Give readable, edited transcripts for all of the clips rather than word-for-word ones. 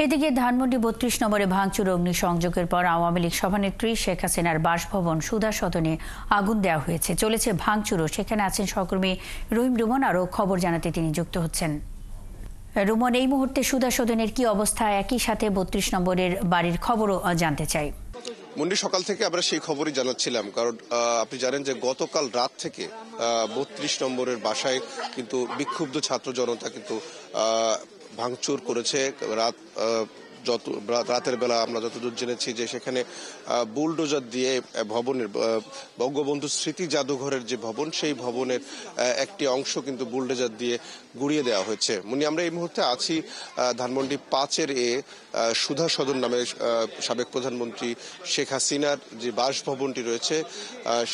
এদিকে ধানমন্ডি ৩২ নম্বরে ভাঙচুর অগ্নিসংযোগের পর আওয়ামী লীগ সভানেত্রী শেখ হাসিনার বাসভবন সুধা সদনে আগুন দেওয়া হয়েছে। চলেছে ভাঙচুরও। সেখানে আছেন সহকর্মী রহিম রুমন। আরও খবর জানাতে তিনি যুক্ত হচ্ছেন। রুমন, এই মুহূর্তে সুধা সদনের কি অবস্থা? একই সাথে ৩২ নম্বরের বাড়ির খবরও জানতে চাই। মন্ডি, সকাল থেকে আমরা সেই খবরই জানাচ্ছিলাম, কারণ আপনি জানেন যে গতকাল রাত থেকে ৩২ নম্বরের বাসায় কিন্তু বিক্ষুব্ধ ছাত্র জনতা কিন্তু ভাঙচুর করেছে। রাতের বেলা আমরা যতদূর জেনেছি যে সেখানে বুলডোজার দিয়ে ভবনের বঙ্গবন্ধু স্মৃতি জাদুঘরের যে ভবন, সেই ভবনের একটি অংশ কিন্তু বুলডোজার দিয়ে গুড়িয়ে দেওয়া হয়েছে। আমরা এই মুহূর্তে আছি ধানমন্ডি ৫-এর সুধা সদন নামে সাবেক প্রধানমন্ত্রী শেখ হাসিনার যে বাসভবনটি রয়েছে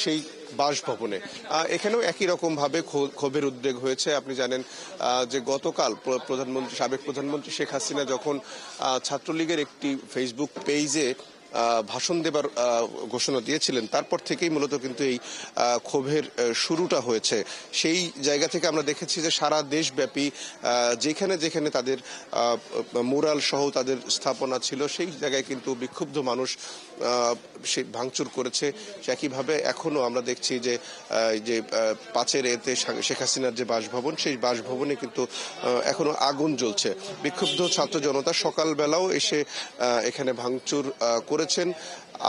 সেই বাসভবনে। এখানেও একই রকম ভাবে ক্ষোভের উদ্বেগ হয়েছে। আপনি জানেন যে গতকাল সাবেক প্রধানমন্ত্রী শেখ হাসিনা যখন ছাত্রলীগের একটি ফেসবুক পেজে ভাষণ দেবার ঘোষণা দিয়েছিলেন, তারপর থেকেই মূলত কিন্তু এই ক্ষোভের শুরুটা হয়েছে। সেই জায়গা থেকে আমরা দেখেছি যে সারা দেশব্যাপী যেখানে যেখানে তাদের মুরাল সহ তাদের স্থাপনা ছিল, সেই জায়গায় কিন্তু বিক্ষুব্ধ মানুষ সে ভাঙচুর করেছে। একইভাবে এখনো আমরা দেখছি যে ৫-এর এতে শেখ হাসিনার যে বাসভবন, সেই বাসভবনে কিন্তু এখনো আগুন জ্বলছে। বিক্ষুব্ধ ছাত্র জনতা সকালবেলাও এসে এখানে ভাঙচুর করেছেন।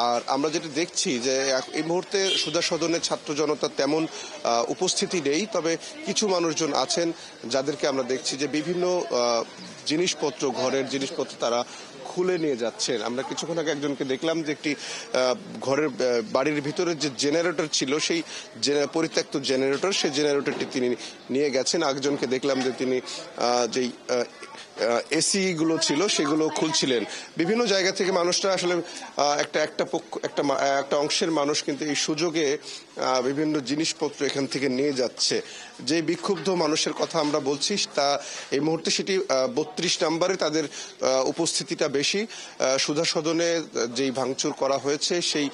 আর আমরা যেটা দেখছি যে এই মুহূর্তে সুধা সদনের ছাত্র জনতা তেমন উপস্থিতি নেই, তবে কিছু মানুষজন আছেন যাদেরকে আমরা দেখছি যে বিভিন্ন জিনিসপত্র, ঘরের জিনিসপত্র তারা খুলে নিয়ে যাচ্ছেন। আমরা কিছুক্ষণ আগে একজনকে দেখলাম যে একটি ঘরের বাড়ির ভিতরে যে জেনারেটর ছিল, সেই পরিত্যক্ত জেনারেটর, সেই জেনারেটরটি তিনি নিয়ে গেছেন। একজনকে দেখলাম যে তিনি যেই এসি গুলো ছিল সেগুলো খুলছিলেন। বিভিন্ন জায়গা থেকে মানুষরা আসলে একটা অংশের মানুষ কিন্তু এই সুযোগে বিভিন্ন জিনিসপত্র এখান থেকে নিয়ে যাচ্ছে। যে বিক্ষুব্ধ মানুষের কথা আমরা বলছি তা এই মুহূর্তে সেটি ৩২ নম্বরে তাদের উপস্থিতিটা বেশি। সুধা সদনে যেই ভাঙচুর করা হয়েছে সেই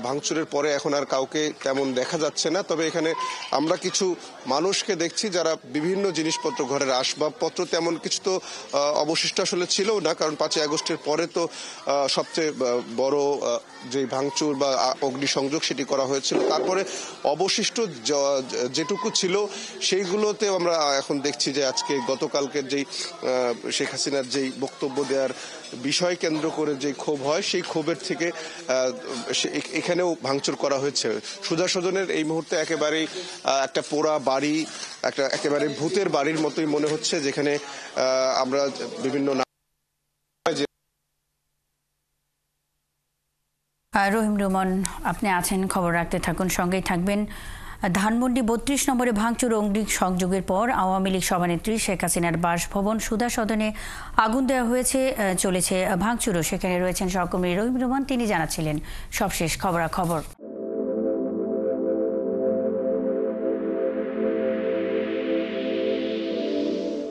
ভাঙচুরের পরে এখন আর কাউকে তেমন দেখা যাচ্ছে না, তবে এখানে আমরা কিছু মানুষকে দেখছি যারা বিভিন্ন জিনিসপত্র, ঘরের আসবাবপত্র, তেমন কিছু তো অবশিষ্ট আসলে ছিল না, কারণ ৫ই আগস্টের পরে তো সবচেয়ে বড় যে ভাঙচুর বা অগ্নিসংযোগ সেটি করা হয়েছিল। তারপরে অবশিষ্ট যেটুকু ছিল সেইগুলোতে আমরা এখন দেখছি যে আজকে গতকালকের যেই শেখ হাসিনার যেই বক্তব্য দেওয়ার বিষয় কেন্দ্র করে যে ক্ষোভ হয়, সেই ক্ষোভের থেকে এখানেও ভাঙচুর করা হয়েছে। সুধা সদনের এই মুহূর্তে একেবারেই একটা পোড়া বাড়ি, একেবারে ভূতের বাড়ির মতোই মনে হচ্ছে, যেখানে আমরা বিভিন্ন রহিম রুমন, আপনি আছেন, খবর রাখতে থাকুন, সঙ্গেই থাকবেন। ধানমন্ডি ৩২ নম্বরে ভাঙচুর অগ্নিসংযোগের পর আওয়ামী লীগ সভানেত্রী শেখ হাসিনার বাসভবন সুধা সদনে আগুন দেওয়া হয়েছে। চলেছে ভাঙচুরও। সেখানে রয়েছেন সহকর্মী রহিম রুমন, তিনি জানাচ্ছিলেন সবশেষ খবরাখবর।